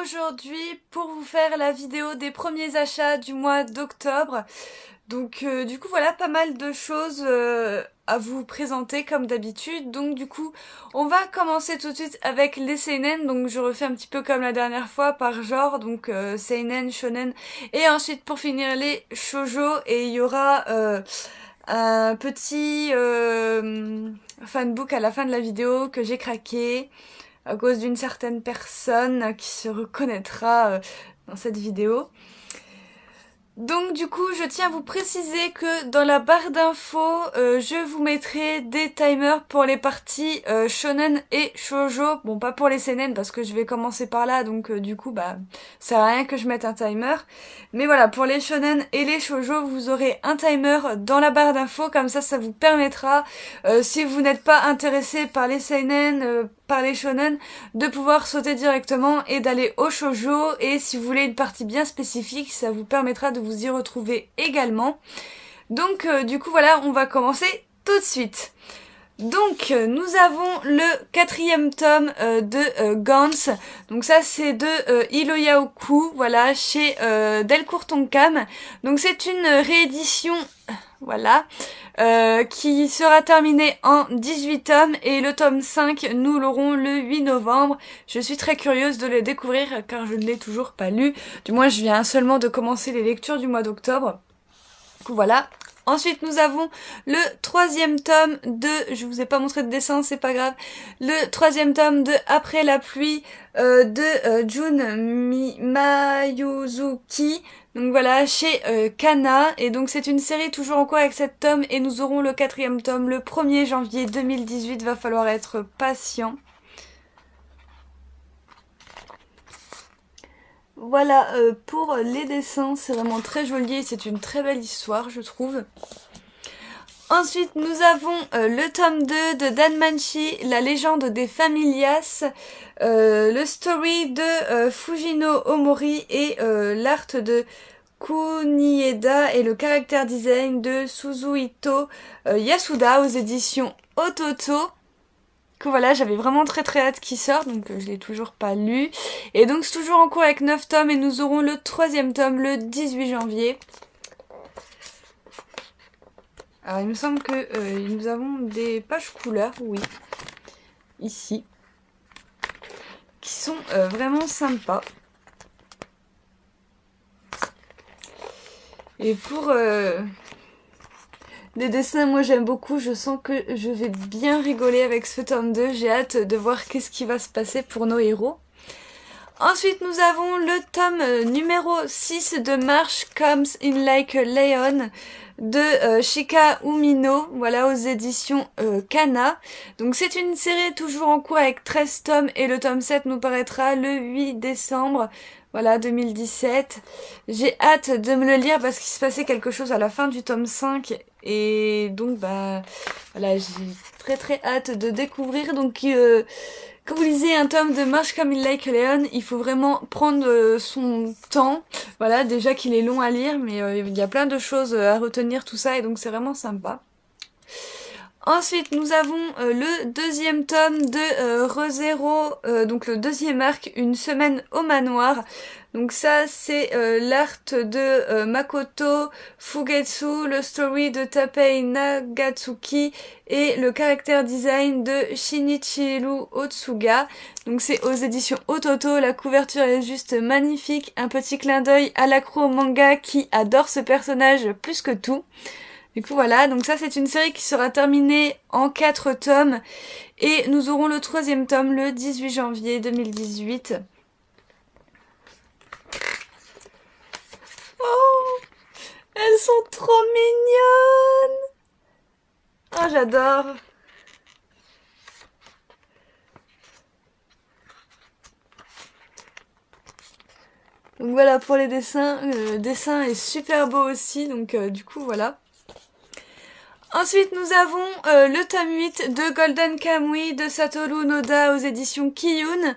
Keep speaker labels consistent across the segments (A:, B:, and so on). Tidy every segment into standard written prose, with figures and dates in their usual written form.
A: aujourd'hui pour vous faire la vidéo des premiers achats du mois d'octobre. Donc du coup voilà, pas mal de choses à vous présenter comme d'habitude. Donc du coup on va commencer tout de suite avec les seinen. Donc je refais un petit peu comme la dernière fois par genre, donc seinen, shonen, et ensuite pour finir les shoujo. Et il y aura un petit fanbook à la fin de la vidéo que j'ai craqué à cause d'une certaine personne qui se reconnaîtra dans cette vidéo. Donc du coup, je tiens à vous préciser que dans la barre d'infos, je vous mettrai des timers pour les parties shonen et shoujo. Bon, pas pour les seinen parce que je vais commencer par là, donc du coup, ça sert à rien que je mette un timer. Mais voilà, pour les shonen et les shoujo, vous aurez un timer dans la barre d'infos, comme ça vous permettra, si vous n'êtes pas intéressé par les seinen, par les shonen, de pouvoir sauter directement et d'aller au shoujo. Et si vous voulez une partie bien spécifique, ça vous permettra de vous y retrouver également. Donc du coup voilà, on va commencer tout de suite. Donc nous avons le 4e tome de Gantz. Donc ça c'est de Hiloyaoku, voilà, chez Delcourt Tonkam. Donc c'est une réédition, voilà, qui sera terminée en 18 tomes, et le tome 5 nous l'aurons le 8 novembre. Je suis très curieuse de le découvrir car je ne l'ai toujours pas lu. Du moins je viens seulement de commencer les lectures du mois d'octobre. Du coup voilà. Ensuite, nous avons le 3e tome de... Je vous ai pas montré de dessin, c'est pas grave. Le 3e tome de Après la pluie de Jun Mayuzuki. Donc voilà, chez Kana. Et donc c'est une série toujours en cours avec 7 tomes. Et nous aurons le 4e tome le 1er janvier 2018. Va falloir être patient. Voilà, pour les dessins, c'est vraiment très joli et c'est une très belle histoire, je trouve. Ensuite, nous avons le tome 2 de Danmachi, la légende des Familias, le story de Fujino Omori et l'art de Kunieda et le character design de Suzuhito Yasuda aux éditions Ototo. Que voilà, j'avais vraiment très hâte qu'il sorte, donc je l'ai toujours pas lu. Et donc c'est toujours en cours avec 9 tomes et nous aurons le 3e tome le 18 janvier. Alors il me semble que nous avons des pages couleurs, oui, ici, qui sont vraiment sympas. Et pour les dessins, moi j'aime beaucoup, je sens que je vais bien rigoler avec ce tome 2, j'ai hâte de voir qu'est-ce qui va se passer pour nos héros. Ensuite nous avons le tome numéro 6 de March Comes in Like a Lion de Shika Umino, voilà, aux éditions Kana. Donc c'est une série toujours en cours avec 13 tomes et le tome 7 nous paraîtra le 8 décembre. Voilà, 2017. J'ai hâte de me le lire parce qu'il se passait quelque chose à la fin du tome 5. Et donc, voilà, j'ai très hâte de découvrir. Donc, quand vous lisez un tome de March Come in Like a Lion, il faut vraiment prendre son temps. Voilà, déjà qu'il est long à lire, mais il y a plein de choses à retenir, tout ça. Et donc, c'est vraiment sympa. Ensuite, nous avons le 2e tome de ReZero, donc le 2e arc, Une semaine au manoir. Donc ça, c'est l'art de Makoto Fugetsu, le story de Tapei Nagatsuki et le character design de Shinichiro Otsuga. Donc c'est aux éditions Ototo, la couverture est juste magnifique, un petit clin d'œil à l'accro manga qui adore ce personnage plus que tout. Du coup voilà, donc ça c'est une série qui sera terminée en 4 tomes et nous aurons le 3e tome le 18 janvier 2018. Oh, elles sont trop mignonnes! Oh, j'adore! Donc voilà pour les dessins, le dessin est super beau aussi, donc du coup voilà. Ensuite, nous avons le tome 8 de Golden Kamuy de Satoru Noda aux éditions Kiyun.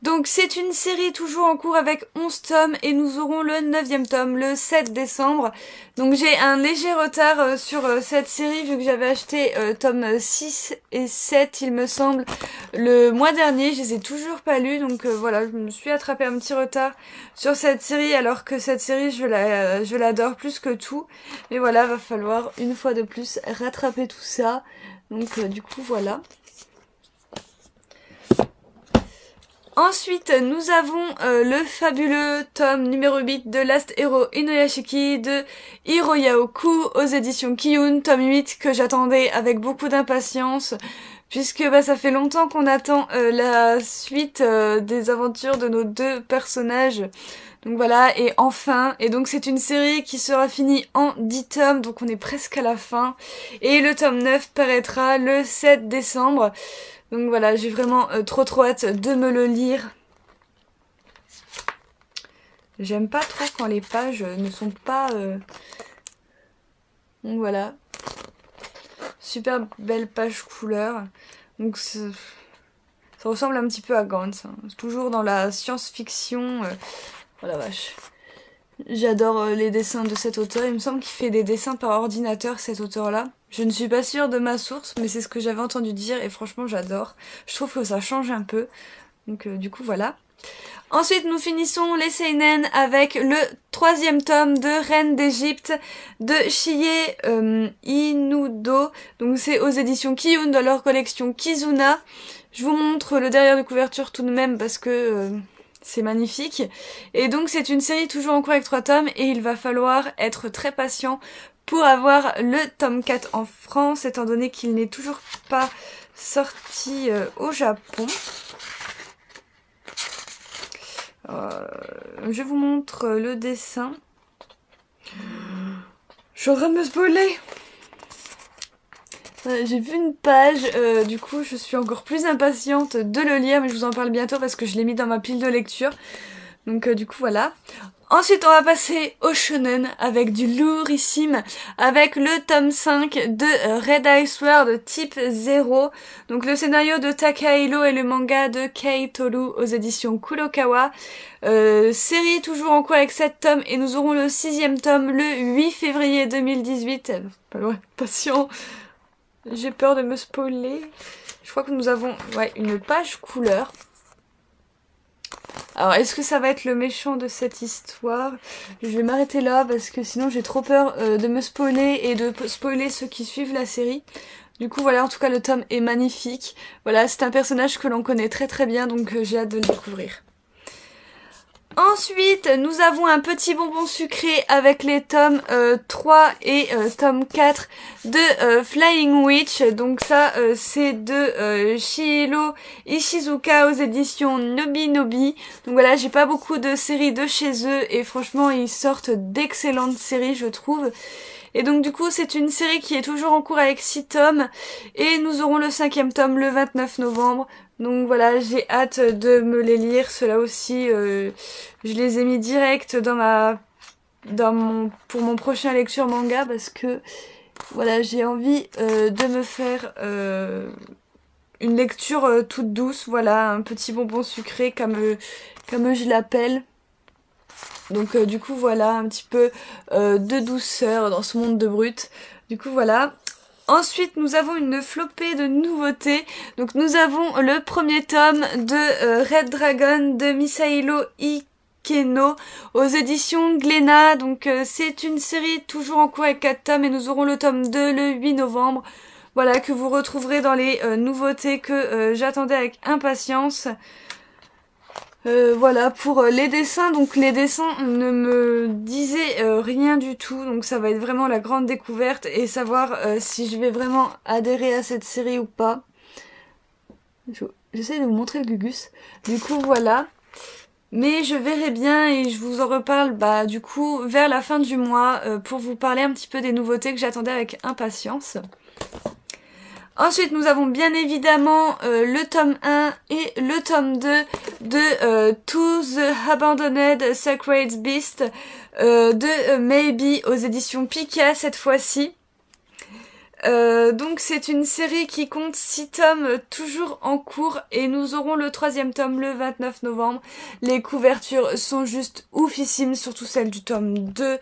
A: Donc c'est une série toujours en cours avec 11 tomes et nous aurons le 9e tome le 7 décembre. Donc j'ai un léger retard sur cette série vu que j'avais acheté tome 6 et 7 il me semble le mois dernier. Je les ai toujours pas lus donc voilà, je me suis attrapé un petit retard sur cette série alors que cette série je l'adore plus que tout. Mais voilà, va falloir une fois de plus rattraper tout ça. Donc du coup voilà. Ensuite, nous avons le fabuleux tome numéro 8 de Last Hero Inuyashiki de Hiro Yaoku aux éditions Kiyun, tome 8 que j'attendais avec beaucoup d'impatience puisque bah, ça fait longtemps qu'on attend la suite des aventures de nos deux personnages. Donc voilà, et enfin, et donc c'est une série qui sera finie en 10 tomes, donc on est presque à la fin. Et le tome 9 paraîtra le 7 décembre. Donc voilà, j'ai vraiment trop hâte de me le lire. J'aime pas trop quand les pages ne sont pas... Donc voilà. Super belle page couleur. Donc ça ressemble un petit peu à Gantz. Hein. Toujours dans la science-fiction. Oh la vache. J'adore les dessins de cet auteur. Il me semble qu'il fait des dessins par ordinateur, cet auteur-là. Je ne suis pas sûre de ma source, mais c'est ce que j'avais entendu dire et franchement j'adore. Je trouve que ça change un peu. Donc du coup voilà. Ensuite nous finissons les seinen avec le 3e tome de Reine d'Égypte de Chie Inudo. Donc c'est aux éditions Kiyun dans leur collection Kizuna. Je vous montre le derrière de couverture tout de même parce que... c'est magnifique. Et donc c'est une série toujours en cours avec 3 tomes et il va falloir être très patient pour avoir le tome 4 en France étant donné qu'il n'est toujours pas sorti au Japon. Je vous montre le dessin. Je suis en train de me spoiler. J'ai vu une page, du coup je suis encore plus impatiente de le lire, mais je vous en parle bientôt parce que je l'ai mis dans ma pile de lecture. Donc du coup voilà. Ensuite on va passer au shonen avec du lourdissime, avec le tome 5 de Red Ice World type 0. Donc le scénario de Takahiro et le manga de Kei Toru aux éditions Kurokawa. Série toujours en cours avec 7 tomes et nous aurons le 6e tome le 8 février 2018. Pas loin, patient. J'ai peur de me spoiler. Je crois que nous avons une page couleur. Alors, est-ce que ça va être le méchant de cette histoire? Je vais m'arrêter là parce que sinon j'ai trop peur de me spoiler et de spoiler ceux qui suivent la série. Du coup, voilà, en tout cas, le tome est magnifique. Voilà, c'est un personnage que l'on connaît très bien, donc j'ai hâte de le découvrir. Ensuite, nous avons un petit bonbon sucré avec les tomes 3 et tome 4 de Flying Witch. Donc ça, c'est de Shielo Ishizuka aux éditions Nobinobi. Donc voilà, j'ai pas beaucoup de séries de chez eux et franchement, ils sortent d'excellentes séries, je trouve. Et donc du coup c'est une série qui est toujours en cours avec 6 tomes et nous aurons le 5e tome le 29 novembre. Donc voilà, j'ai hâte de me les lire. Ceux-là aussi, je les ai mis direct pour mon prochain lecture manga parce que voilà, j'ai envie de me faire une lecture toute douce. Voilà, un petit bonbon sucré comme je l'appelle. Donc du coup voilà un petit peu de douceur dans ce monde de brut. Du coup voilà. Ensuite nous avons une flopée de nouveautés. Donc nous avons le premier tome de Red Dragon de Misairo Ikeno aux éditions Glénat. Donc c'est une série toujours en cours avec 4 tomes et nous aurons le tome 2 le 8 novembre. Voilà, que vous retrouverez dans les nouveautés que j'attendais avec impatience. Voilà pour les dessins, donc les dessins ne me disaient rien du tout, donc ça va être vraiment la grande découverte et savoir si je vais vraiment adhérer à cette série ou pas. J'essaie de vous montrer le Gugus, du coup voilà. Mais je verrai bien et je vous en reparle du coup vers la fin du mois pour vous parler un petit peu des nouveautés que j'attendais avec impatience. Ensuite, nous avons bien évidemment le tome 1 et le tome 2 de To the Abandoned Sacred Beast de Maybe aux éditions Pika cette fois-ci. Donc c'est une série qui compte 6 tomes toujours en cours et nous aurons le 3e tome le 29 novembre. Les couvertures sont juste oufissimes, surtout celle du tome 2.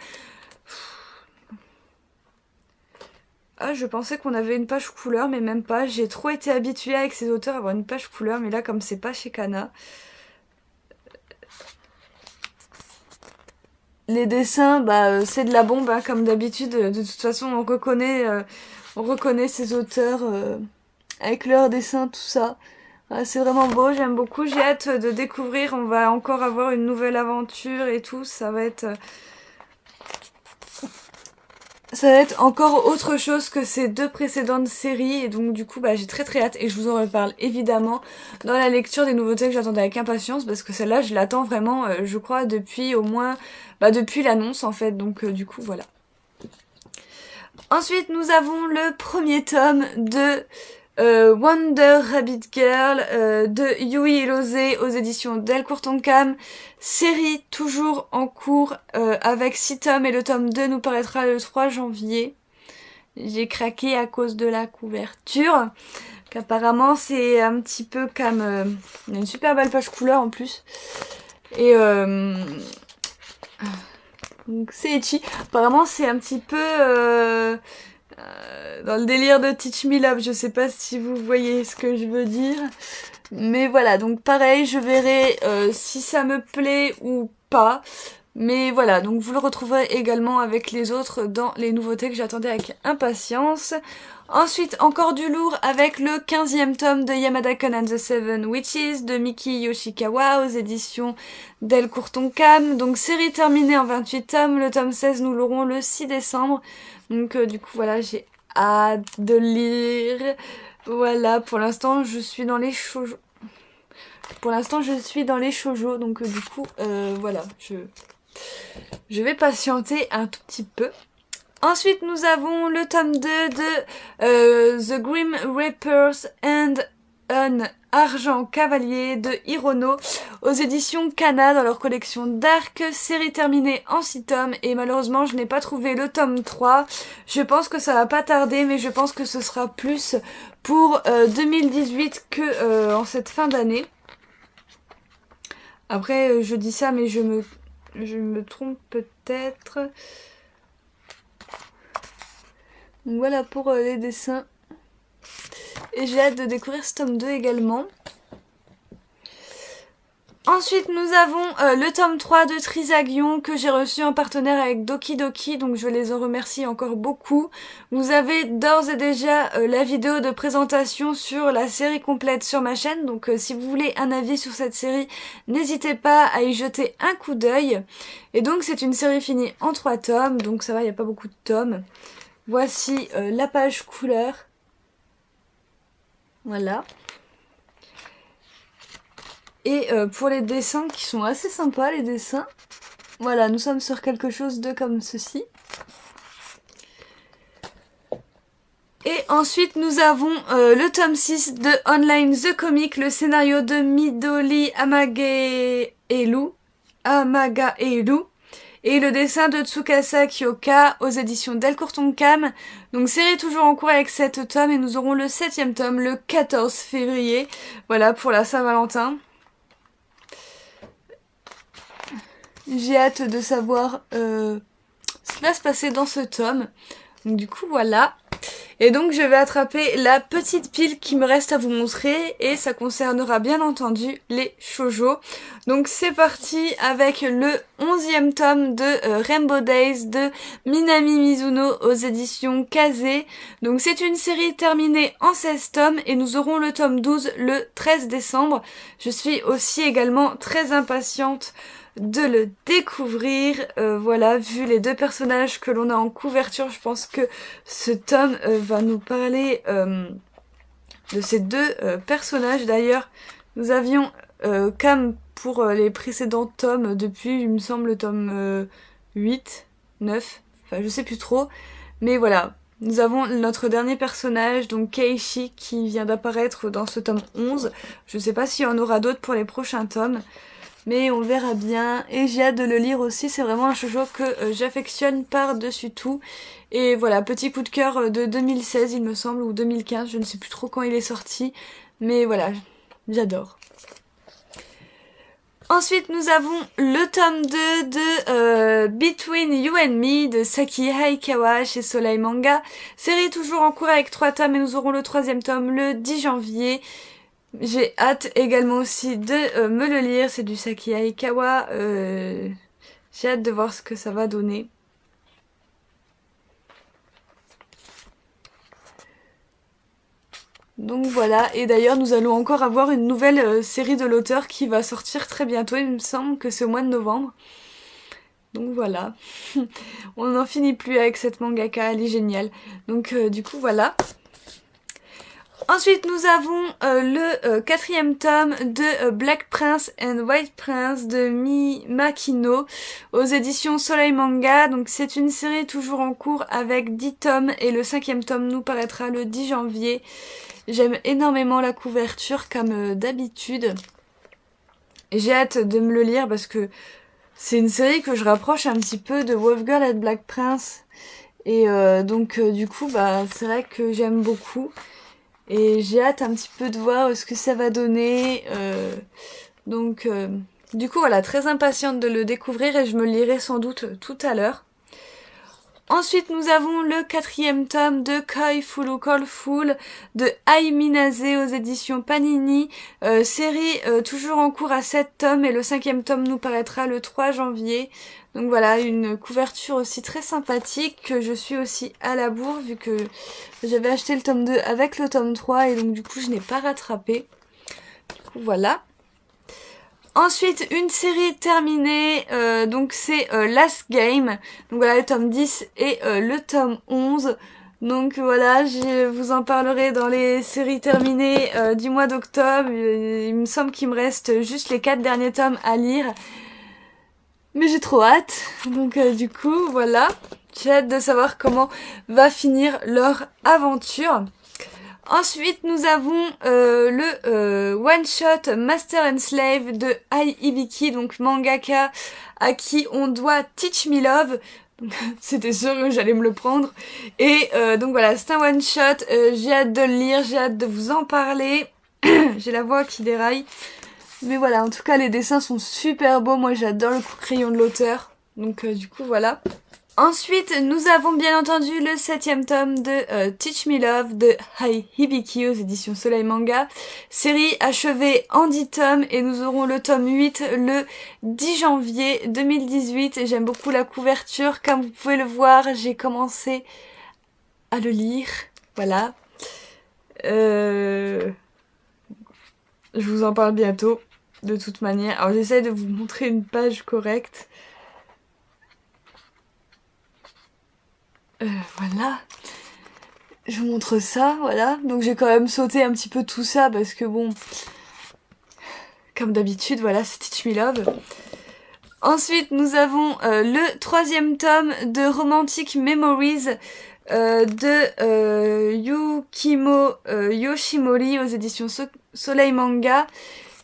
A: Ah, je pensais qu'on avait une page couleur, mais même pas. J'ai trop été habituée avec ces auteurs à avoir une page couleur, mais là, comme c'est pas chez Kana. Les dessins, c'est de la bombe, hein, comme d'habitude. De toute façon, on reconnaît ces auteurs avec leurs dessins, tout ça. Ah, c'est vraiment beau, j'aime beaucoup. J'ai hâte de découvrir. On va encore avoir une nouvelle aventure et tout. Ça va être encore autre chose que ces 2 précédentes séries et donc du coup j'ai très très hâte et je vous en reparle évidemment dans la lecture des nouveautés que j'attendais avec impatience parce que celle-là je l'attends vraiment je crois depuis au moins depuis l'annonce en fait donc du coup voilà. Ensuite nous avons le 1er tome de Wonder Rabbit Girl de Yui Hirose aux éditions Delcourt Tonkam. Série toujours en cours avec 6 tomes et le tome 2 nous paraîtra le 3 janvier. J'ai craqué à cause de la couverture. Qu'apparemment c'est un petit peu comme... il y a une super belle page couleur en plus. Et donc c'est Ecchi. Apparemment c'est un petit peu... dans le délire de Teach Me Love, je sais pas si vous voyez ce que je veux dire. Mais voilà, donc pareil, je verrai si ça me plaît ou pas. Mais voilà, donc vous le retrouverez également avec les autres dans les nouveautés que j'attendais avec impatience. Ensuite, encore du lourd avec le 15e tome de Yamada-kun and the Seven Witches de Miki Yoshikawa aux éditions Delcourt Tonkam. Donc série terminée en 28 tomes, le tome 16 nous l'aurons le 6 décembre. Donc du coup voilà, j'ai hâte de lire. Voilà, pour l'instant je suis dans les shoujo. Donc du coup voilà, je vais patienter un tout petit peu. Ensuite nous avons le tome 2 de The Grim Reapers and un Argent Cavalier de Hirono aux éditions Kana dans leur collection Dark, série terminée en 6 tomes et malheureusement je n'ai pas trouvé le tome 3. Je pense que ça va pas tarder mais je pense que ce sera plus pour 2018 que en cette fin d'année. Après je dis ça mais je me trompe peut-être. Donc voilà pour les dessins. Et j'ai hâte de découvrir ce tome 2 également. Ensuite, nous avons le tome 3 de Trisagion que j'ai reçu en partenaire avec Doki Doki, donc je les en remercie encore beaucoup. Vous avez d'ores et déjà la vidéo de présentation sur la série complète sur ma chaîne, donc si vous voulez un avis sur cette série, n'hésitez pas à y jeter un coup d'œil. Et donc c'est une série finie en 3 tomes, donc ça va, il n'y a pas beaucoup de tomes. Voici la page couleur. Voilà. Et pour les dessins qui sont assez sympas, les dessins. Voilà, nous sommes sur quelque chose de comme ceci. Et ensuite, nous avons le tome 6 de Online The Comic, le scénario de Midori Amagaelu. Et le dessin de Tsukasa Kyoka aux éditions Delcourt Tonkam. Donc série toujours en cours avec 7 tomes et nous aurons le 7e tome le 14 février. Voilà pour la Saint-Valentin. J'ai hâte de savoir ce qui va se passer dans ce tome. Donc du coup voilà. Et donc je vais attraper la petite pile qui me reste à vous montrer et ça concernera bien entendu les shoujo. Donc c'est parti avec le 11e tome de Rainbow Days de Minami Mizuno aux éditions Kaze. Donc c'est une série terminée en 16 tomes et nous aurons le tome 12 le 13 décembre. Je suis aussi également très impatiente de le découvrir. Voilà, vu les 2 personnages que l'on a en couverture, je pense que ce tome va nous parler de ces 2 personnages. D'ailleurs, nous avions comme pour les précédents tomes depuis, il me semble, le tome 8, 9, enfin je sais plus trop, mais voilà. Nous avons notre dernier personnage, donc Keiichi, qui vient d'apparaître dans ce tome 11. Je sais pas s'il y en aura d'autres pour les prochains tomes. mais on verra bien. Et j'ai hâte de le lire aussi, c'est vraiment un shoujo que j'affectionne par-dessus tout. Et voilà, petit coup de cœur de 2016 il me semble, ou 2015, je ne sais plus trop quand il est sorti, mais voilà, j'adore. Ensuite, nous avons le tome 2 de Between You and Me de Saki Haikawa chez Soleil Manga. Série toujours en cours avec 3 tomes et nous aurons le 3e tome le 10 janvier. J'ai hâte également aussi de me le lire, c'est du Saki Haikawa. J'ai hâte de voir ce que ça va donner. Donc voilà, et d'ailleurs nous allons encore avoir une nouvelle série de l'auteur qui va sortir très bientôt, il me semble que c'est au mois de novembre. Donc voilà, on n'en finit plus avec cette mangaka, elle est géniale. Donc du coup voilà. Ensuite nous avons le 4e tome de Black Prince and White Prince de Mi Makino aux éditions Soleil Manga. Donc c'est une série toujours en cours avec 10 tomes et le 5e tome nous paraîtra le 10 janvier. J'aime énormément la couverture comme d'habitude. Et j'ai hâte de me le lire parce que c'est une série que je rapproche un petit peu de Wolf Girl and Black Prince. Et donc du coup bah c'est vrai que j'aime beaucoup. Et j'ai hâte un petit peu de voir ce que ça va donner. Donc du coup voilà, très impatiente de le découvrir et je me le lirai sans doute tout à l'heure. Ensuite, nous avons le 4e tome de Koi Furu Callful de Ai Minase aux éditions Panini. Série toujours en cours à 7 tomes et le 5e tome nous paraîtra le 3 janvier. Donc voilà, une couverture aussi très sympathique que je suis aussi à la bourre vu que j'avais acheté le tome 2 avec le tome 3 et donc du coup je n'ai pas rattrapé. Du coup voilà. Ensuite, une série terminée, donc c'est Last Game. Donc voilà, le tome 10 et le tome 11. Donc voilà, je vous en parlerai dans les séries terminées du mois d'octobre. Il me semble qu'il me reste juste les 4 derniers tomes à lire. Mais j'ai trop hâte. Donc du coup, voilà. J'ai hâte de savoir comment va finir leur aventure. Ensuite, nous avons le one-shot Master and Slave de Ai Hibiki, donc mangaka à qui on doit Teach Me Love. C'était sûr que j'allais me le prendre. Et donc voilà, c'est un one-shot. J'ai hâte de le lire, j'ai hâte de vous en parler. J'ai la voix qui déraille. Mais voilà, en tout cas, les dessins sont super beaux. Moi, j'adore le coup de crayon de l'auteur. Donc du coup, voilà. Ensuite, nous avons bien entendu le 7e tome de Teach Me Love de Ai Hibiki aux éditions Soleil Manga. Série achevée en 10 tomes et nous aurons le tome 8 le 10 janvier 2018. Et j'aime beaucoup la couverture. Comme vous pouvez le voir, j'ai commencé à le lire. Voilà. Je vous en parle bientôt, de toute manière. Alors j'essaie de vous montrer une page correcte. Voilà, je vous montre ça, voilà. Donc j'ai quand même sauté un petit peu tout ça parce que bon, comme d'habitude, voilà, c'est Teach Me Love. Ensuite, nous avons le 3e tome de Romantic Memories de Yukimo Yoshimori aux éditions Soleil Manga.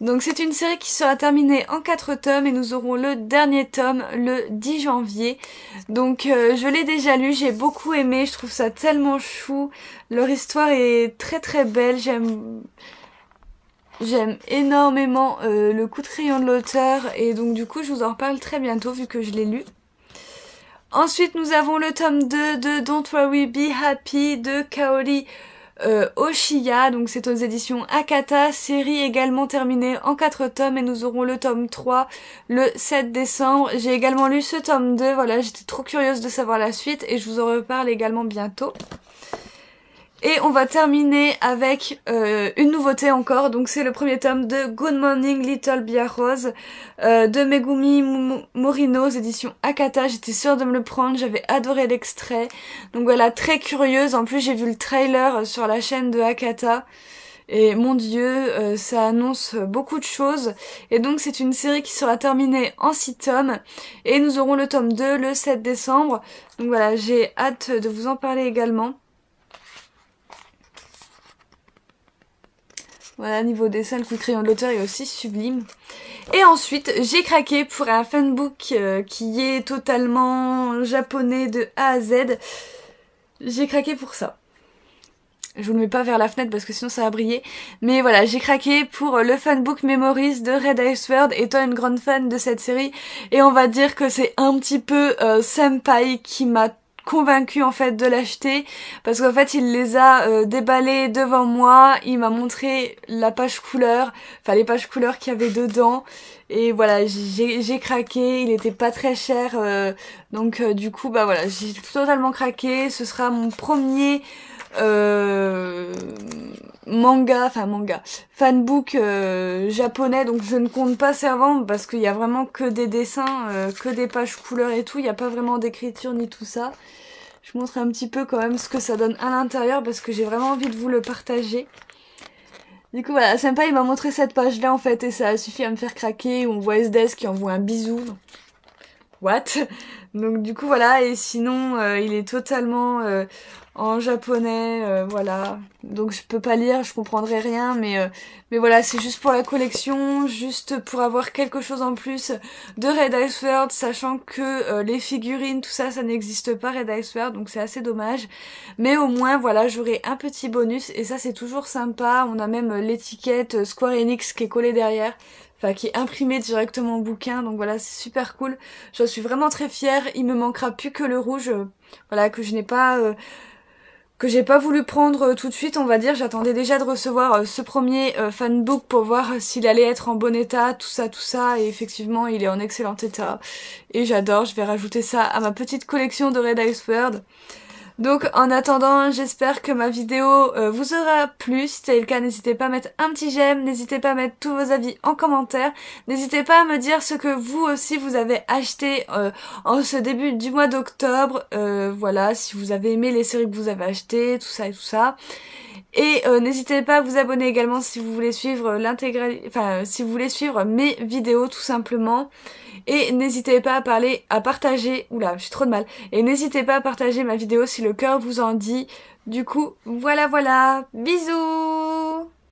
A: Donc c'est une série qui sera terminée en 4 tomes et nous aurons le dernier tome le 10 janvier. Donc je l'ai déjà lu, j'ai beaucoup aimé, je trouve ça tellement chou. Leur histoire est très très belle, j'aime énormément le coup de crayon de l'auteur et donc du coup je vous en reparle très bientôt vu que je l'ai lu. Ensuite nous avons le tome 2 de Don't Worry Be Happy de Kaori Oshiya, donc c'est aux éditions Akata, série également terminée en 4 tomes et nous aurons le tome 3 le 7 décembre. J'ai également lu ce tome 2, voilà, j'étais trop curieuse de savoir la suite et je vous en reparle également bientôt. Et on va terminer avec une nouveauté encore, donc c'est le premier tome de Good Morning Little Bia Rose de Megumi Morino aux éditions Akata. J'étais sûre de me le prendre, j'avais adoré l'extrait. Donc voilà, très curieuse, en plus j'ai vu le trailer sur la chaîne de Akata. Et mon dieu, ça annonce beaucoup de choses. Et donc c'est une série qui sera terminée en 6 tomes. Et nous aurons le tome 2 le 7 décembre. Donc voilà, j'ai hâte de vous en parler également. Voilà, niveau dessin, le coup de crayon de l'auteur est aussi sublime. Et ensuite, j'ai craqué pour un fanbook qui est totalement japonais de A à Z. J'ai craqué pour ça. Je vous le mets pas vers la fenêtre parce que sinon ça va briller. Mais voilà, j'ai craqué pour le fanbook Memories de Red Ice World, étant une grande fan de cette série. Et on va dire que c'est un petit peu Senpai qui m'a convaincue en fait de l'acheter. Parce qu'en fait il les a déballés devant moi. Il m'a montré la page couleur, enfin les pages couleurs qu'il y avait dedans. Et voilà, j'ai craqué, il était pas très cher. Donc du coup, bah voilà, j'ai totalement craqué. Ce sera mon premier euh, fanbook japonais, donc je ne compte pas Servant parce qu'il y a vraiment que des dessins, que des pages couleurs et tout, il n'y a pas vraiment d'écriture ni tout ça. Je montre un petit peu quand même ce que ça donne à l'intérieur parce que j'ai vraiment envie de vous le partager. Du coup voilà, Senpai il m'a montré cette page là en fait et ça a suffi à me faire craquer, où on voit SDS qui envoie un bisou. What? Donc du coup voilà, et sinon il est totalement en japonais, voilà. Donc je peux pas lire, je comprendrai rien, mais voilà, c'est juste pour la collection, juste pour avoir quelque chose en plus de Red Ice World, sachant que les figurines, tout ça, ça n'existe pas Red Ice World, donc c'est assez dommage. Mais au moins voilà, j'aurai un petit bonus, et ça c'est toujours sympa. On a même l'étiquette Square Enix qui est collée derrière. Enfin, qui est imprimée directement au bouquin, donc voilà, c'est super cool. J'en suis vraiment très fière. Il me manquera plus que le rouge, voilà, que je n'ai pas, que j'ai pas voulu prendre tout de suite, on va dire. J'attendais déjà de recevoir ce premier fanbook pour voir s'il allait être en bon état, tout ça, et effectivement, il est en excellent état. Et j'adore, je vais rajouter ça à ma petite collection de Red Ice World. Donc en attendant, j'espère que ma vidéo vous aura plu. Si c'est le cas, n'hésitez pas à mettre un petit j'aime, n'hésitez pas à mettre tous vos avis en commentaire, n'hésitez pas à me dire ce que vous aussi vous avez acheté en ce début du mois d'octobre, voilà, si vous avez aimé les séries que vous avez achetées, tout ça et tout ça. Et n'hésitez pas à vous abonner également si vous voulez suivre si vous voulez suivre mes vidéos tout simplement. Et n'hésitez pas à partager, oula, j'ai trop de mal. Et n'hésitez pas à partager ma vidéo si le cœur vous en dit. Du coup, voilà, bisous!